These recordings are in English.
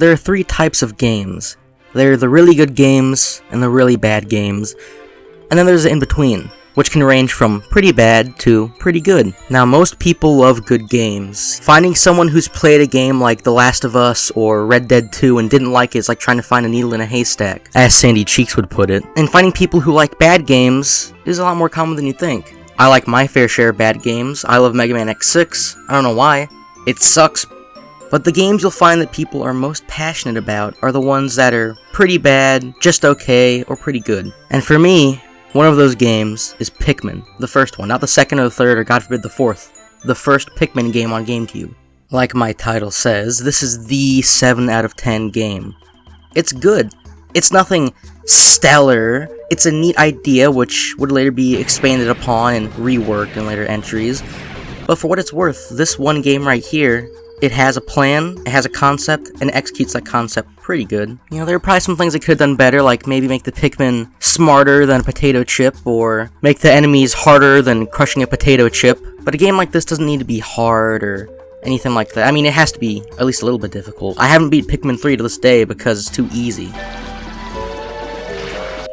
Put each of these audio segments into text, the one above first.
There are three types of games. There are the really good games and the really bad games, and then there's the in-between, which can range from pretty bad to pretty good. Now, most people love good games. Finding someone who's played a game like The Last of Us or Red Dead 2 and didn't like it is like trying to find a needle in a haystack, as Sandy Cheeks would put it. And finding people who like bad games is a lot more common than you think. I like my fair share of bad games. I love Mega Man X6. I don't know why. It sucks. But the games you'll find that people are most passionate about are the ones that are pretty bad, just okay, or pretty good. And for me, one of those games is Pikmin, the first one, not the second or the third, or God forbid the fourth. The first Pikmin game on GameCube. Like my title says, this is the 7 out of 10 game. It's good. It's nothing stellar. It's a neat idea which would later be expanded upon and reworked in later entries. But for what it's worth, this one game right here, it has a plan, it has a concept, and it executes that concept pretty good. You know, there are probably some things it could have done better, like maybe make the Pikmin smarter than a potato chip, or make the enemies harder than crushing a potato chip. But a game like this doesn't need to be hard or anything like that. I mean, it has to be at least a little bit difficult. I haven't beat Pikmin 3 to this day because it's too easy.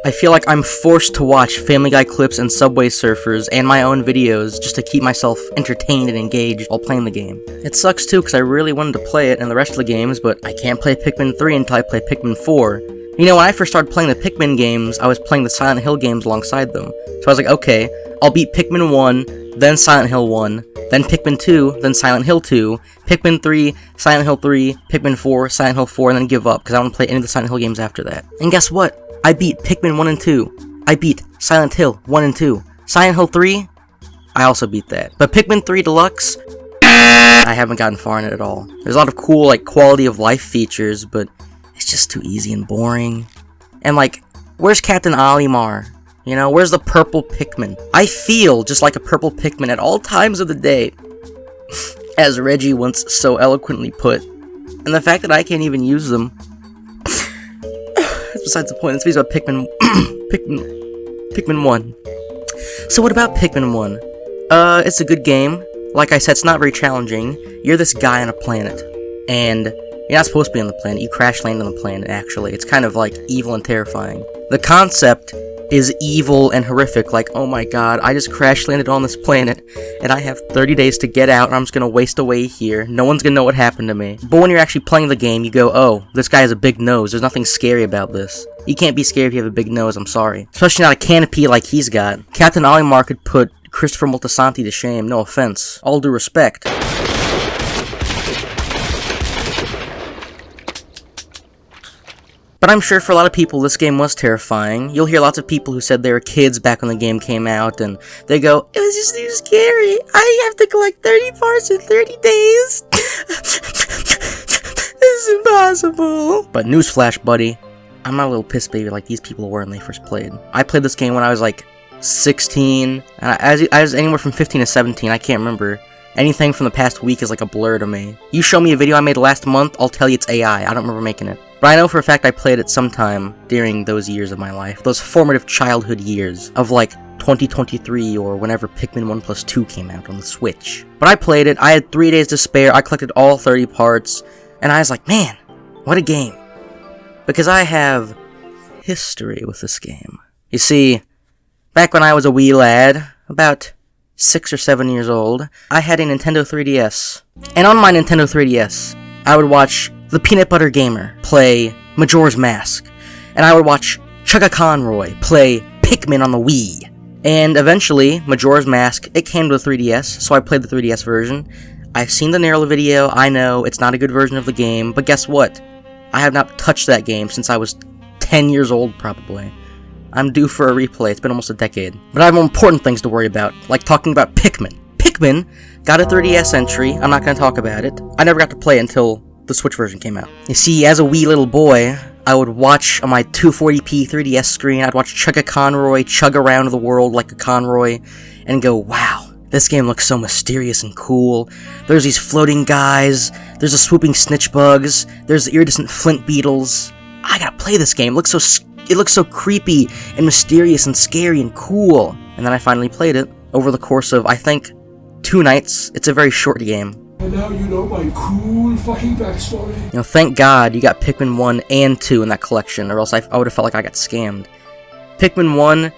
I feel like I'm forced to watch Family Guy clips and Subway Surfers and my own videos just to keep myself entertained and engaged while playing the game. It sucks too because I really wanted to play it and the rest of the games, but I can't play Pikmin 3 until I play Pikmin 4. You know, when I first started playing the Pikmin games, I was playing the Silent Hill games alongside them. So I was like, okay, I'll beat Pikmin 1, then Silent Hill 1, then Pikmin 2, then Silent Hill 2, Pikmin 3, Silent Hill 3, Pikmin 4, Silent Hill 4, and then give up because I don't want to play any of the Silent Hill games after that. And guess what? I beat Pikmin 1 and 2. I beat Silent Hill 1 and 2. Silent Hill 3, I also beat that. But Pikmin 3 Deluxe, I haven't gotten far in it at all. There's a lot of cool, like, quality of life features, but it's just too easy and boring. And, like, where's Captain Olimar? You know, where's the purple Pikmin? I feel just like a purple Pikmin at all times of the day, as Reggie once so eloquently put. And the fact that I can't even use them, that's besides the point. Let's about Pikmin, Pikmin 1. So what about Pikmin 1? It's a good game. Like I said, it's not very challenging. You're this guy on a planet, and you're not supposed to be on the planet. You crash land on the planet, actually. It's kind of, like, evil and terrifying. The concept is evil and horrific, like, oh my god, I just crash landed on this planet, and I have 30 days to get out, and I'm just gonna waste away here. No one's gonna know what happened to me. But when you're actually playing the game, you go, oh, this guy has a big nose. There's nothing scary about this. You can't be scared if you have a big nose, I'm sorry. Especially not a canopy like he's got. Captain Olimar could put Christopher Moltisanti to shame, no offense. All due respect. But I'm sure for a lot of people this game was terrifying. You'll hear lots of people who said they were kids back when the game came out, and they go, it was just too scary. I have to collect 30 parts in 30 days. This is impossible. But newsflash, buddy, I'm not a little piss baby like these people were when they first played. I played this game when I was like 16, and I was anywhere from 15 to 17, I can't remember. Anything from the past week is like a blur to me. You show me a video I made last month, I'll tell you it's AI. I don't remember making it. But I know for a fact I played it sometime during those years of my life. Those formative childhood years of like 2023 or whenever Pikmin 1+2 came out on the Switch. But I played it, I had 3 days to spare, I collected all 30 parts, and I was like, man, what a game. Because I have history with this game. You see, back when I was a wee lad, about 6 or 7 years old, I had a Nintendo 3DS. And on my Nintendo 3DS, I would watch the Peanut Butter Gamer play Majora's Mask. And I would watch Chugga Conroy play Pikmin on the Wii. And eventually, Majora's Mask, it came to the 3DS, so I played the 3DS version. I've seen the Narrow video, I know, it's not a good version of the game, but guess what? I have not touched that game since I was 10 years old, probably. I'm due for a replay, it's been almost a decade. But I have more important things to worry about, like talking about Pikmin. Pikmin got a 3DS entry, I'm not going to talk about it. I never got to play it until the Switch version came out. You see, as a wee little boy, I would watch on my 240p 3DS screen, I'd watch Chugga Conroy chug around the world like a Conroy, and go, wow, this game looks so mysterious and cool. There's these floating guys, there's the swooping snitch bugs, there's the iridescent flint beetles. I gotta play this game, it looks so creepy and mysterious and scary and cool. And then I finally played it over the course of, I think, 2 nights. It's a very short game. And now you know my cool fucking backstory. You know, thank God you got Pikmin 1 and 2 in that collection, or else I would have felt like I got scammed. Pikmin 1,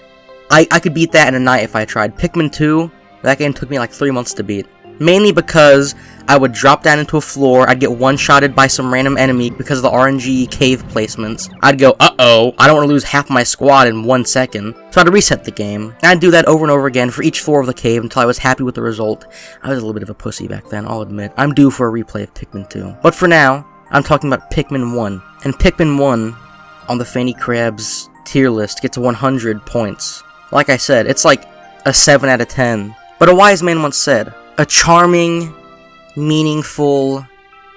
I could beat that in a night if I tried. Pikmin 2, that game took me like 3 months to beat. Mainly because I would drop down into a floor, I'd get one-shotted by some random enemy because of the RNG cave placements. I'd go, uh-oh, I don't want to lose half my squad in 1 second. So I'd reset the game. And I'd do that over and over again for each floor of the cave until I was happy with the result. I was a little bit of a pussy back then, I'll admit. I'm due for a replay of Pikmin 2. But for now, I'm talking about Pikmin 1. And Pikmin 1, on the Fanny Crab's tier list, gets 100 points. Like I said, it's like a 7 out of 10. But a wise man once said, a charming, meaningful,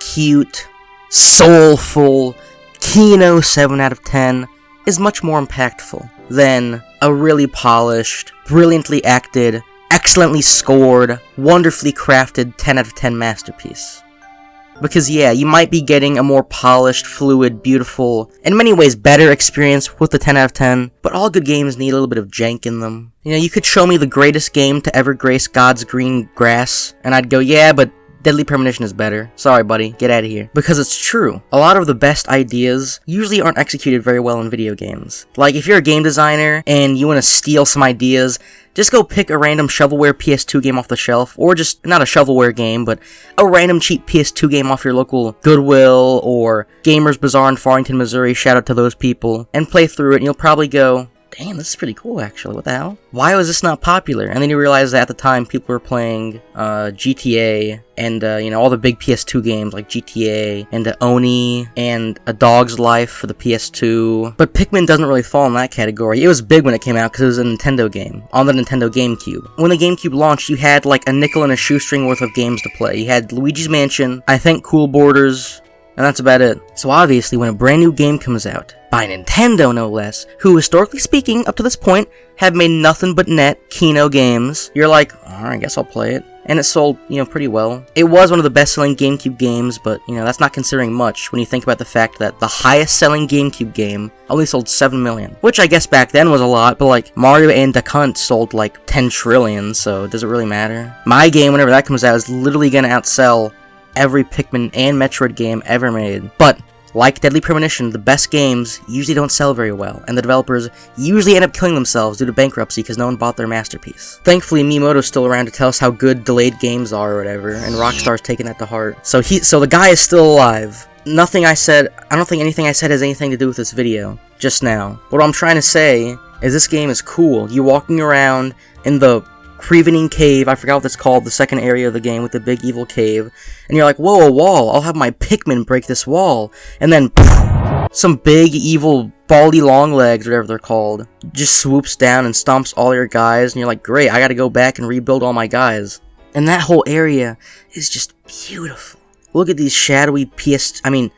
cute, soulful Kino 7 out of 10 is much more impactful than a really polished, brilliantly acted, excellently scored, wonderfully crafted 10 out of 10 masterpiece. Because yeah, you might be getting a more polished, fluid, beautiful, in many ways better experience with the 10 out of 10, but all good games need a little bit of jank in them. You know, you could show me the greatest game to ever grace God's green grass, and I'd go, yeah, but Deadly Premonition is better. Sorry, buddy, get out of here. Because it's true. A lot of the best ideas usually aren't executed very well in video games. Like, if you're a game designer and you want to steal some ideas, just go pick a random shovelware PS2 game off the shelf, or just, not a shovelware game, but a random cheap PS2 game off your local Goodwill, or Gamers Bazaar in Farmington, Missouri, shout out to those people, and play through it, and you'll probably go, damn, this is pretty cool, actually, what the hell? Why was this not popular? And then you realize that at the time, people were playing GTA, and, you know, all the big PS2 games, like GTA, and Oni, and A Dog's Life for the PS2. But Pikmin doesn't really fall in that category. It was big when it came out, because it was a Nintendo game, on the Nintendo GameCube. When the GameCube launched, you had, like, a nickel and a shoestring worth of games to play. You had Luigi's Mansion, I think Cool Borders, and that's about it. So obviously, when a brand new game comes out, by Nintendo no less, who historically speaking, up to this point, have made nothing but net Kino games, you're like, alright, I guess I'll play it. And it sold, you know, pretty well. It was one of the best-selling GameCube games, but, you know, that's not considering much when you think about the fact that the highest-selling GameCube game only sold 7 million. Which I guess back then was a lot, but, like, Mario and Duck Hunt sold, like, 10 trillion, so does it really matter? My game, whenever that comes out, is literally gonna outsell every Pikmin and Metroid game ever made. But, like Deadly Premonition, the best games usually don't sell very well, and the developers usually end up killing themselves due to bankruptcy because no one bought their masterpiece. Thankfully, Miyamoto's still around to tell us how good delayed games are or whatever, and Rockstar's taking that to heart. So the guy is still alive. I don't think anything I said has anything to do with this video, just now. What I'm trying to say is this game is cool. You're walking around in the Crevening Cave, I forgot what it's called, the second area of the game with the big evil cave, and you're like, whoa, a wall, I'll have my Pikmin break this wall, and then some big evil baldy long legs, whatever they're called, just swoops down and stomps all your guys, and you're like, great, I gotta go back and rebuild all my guys. And that whole area is just beautiful. Look at these shadowy GameCube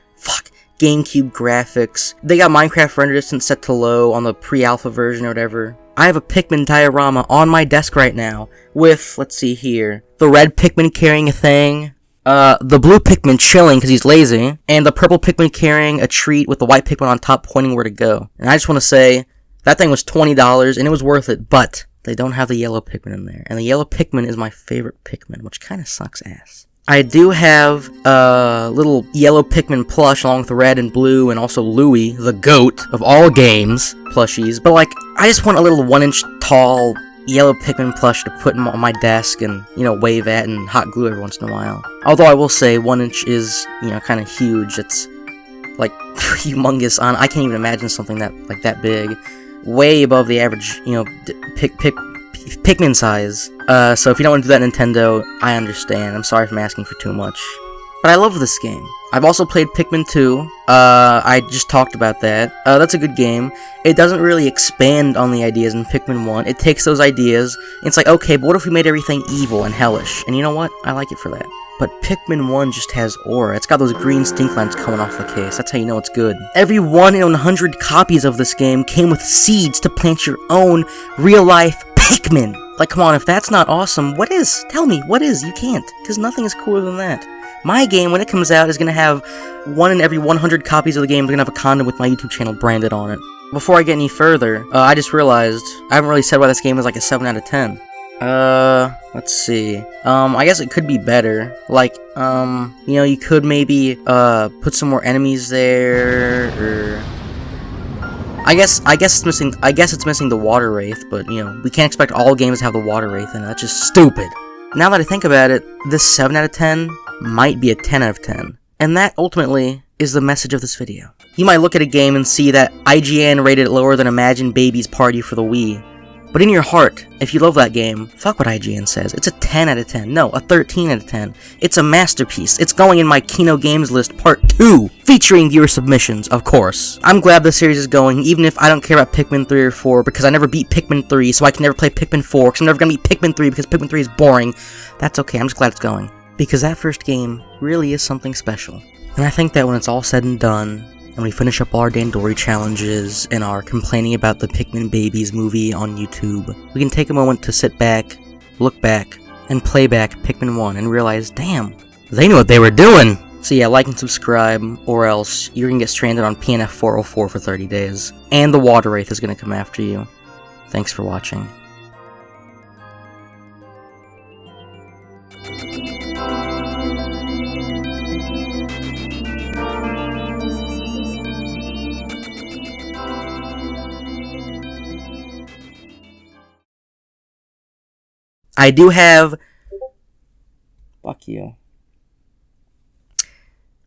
graphics. They got Minecraft render distance set to low on the pre-alpha version or whatever. I have a Pikmin diorama on my desk right now with, let's see here, the red Pikmin carrying a thing, the blue Pikmin chilling because he's lazy, and the purple Pikmin carrying a treat with the white Pikmin on top pointing where to go. And I just want to say, that thing was $20 and it was worth it, but they don't have the yellow Pikmin in there. And the yellow Pikmin is my favorite Pikmin, which kind of sucks ass. I do have a little yellow Pikmin plush along with the red and blue, and also Louie, the goat of all games, plushies. But like, I just want a little 1-inch tall yellow Pikmin plush to put on my desk and, you know, wave at and hot glue every once in a while. Although I will say 1 inch is, you know, kind of huge. It's like humongous. I can't even imagine something that big. Way above the average, you know, Pikmin size. So if you don't want to do that, Nintendo, I understand. I'm sorry if I'm asking for too much. But I love this game. I've also played Pikmin 2. I just talked about that. That's a good game. It doesn't really expand on the ideas in Pikmin 1. It takes those ideas, and it's like, okay, but what if we made everything evil and hellish? And you know what? I like it for that. But Pikmin 1 just has aura. It's got those green stink lines coming off the case. That's how you know it's good. Every 1 in 100 copies of this game came with seeds to plant your own real-life Pikmin. Like, come on, if that's not awesome, what is? Tell me, what is? You can't, because nothing is cooler than that. My game, when it comes out, is going to have 1 in every 100 copies of the game is going to have a condom with my YouTube channel branded on it. Before I get any further, I just realized I haven't really said why this game is like a 7 out of 10. Let's see. I guess it could be better. Like, you know, you could maybe, put some more enemies there, or... I guess it's missing the water wraith, but, you know, we can't expect all games to have the water wraith in it. That's just stupid. Now that I think about it, this 7 out of 10 might be a 10 out of 10. And that, ultimately, is the message of this video. You might look at a game and see that IGN rated it lower than Imagine Babies Party for the Wii. But in your heart, if you love that game, fuck what IGN says. It's a 10 out of 10. No, a 13 out of 10. It's a masterpiece. It's going in my Kino Games list Part 2, featuring viewer submissions, of course. I'm glad the series is going, even if I don't care about Pikmin 3 or 4, because I never beat Pikmin 3, so I can never play Pikmin 4, because I'm never gonna beat Pikmin 3, because Pikmin 3 is boring. That's okay, I'm just glad it's going. Because that first game really is something special. And I think that when it's all said and done, and we finish up our Dandori challenges and are complaining about the Pikmin Babies movie on YouTube, we can take a moment to sit back, look back, and play back Pikmin 1 and realize, damn, they knew what they were doing! So yeah, like and subscribe, or else you're gonna get stranded on PNF 404 for 30 days. And the Water Wraith is gonna come after you. Thanks for watching. I do have... Fuck you.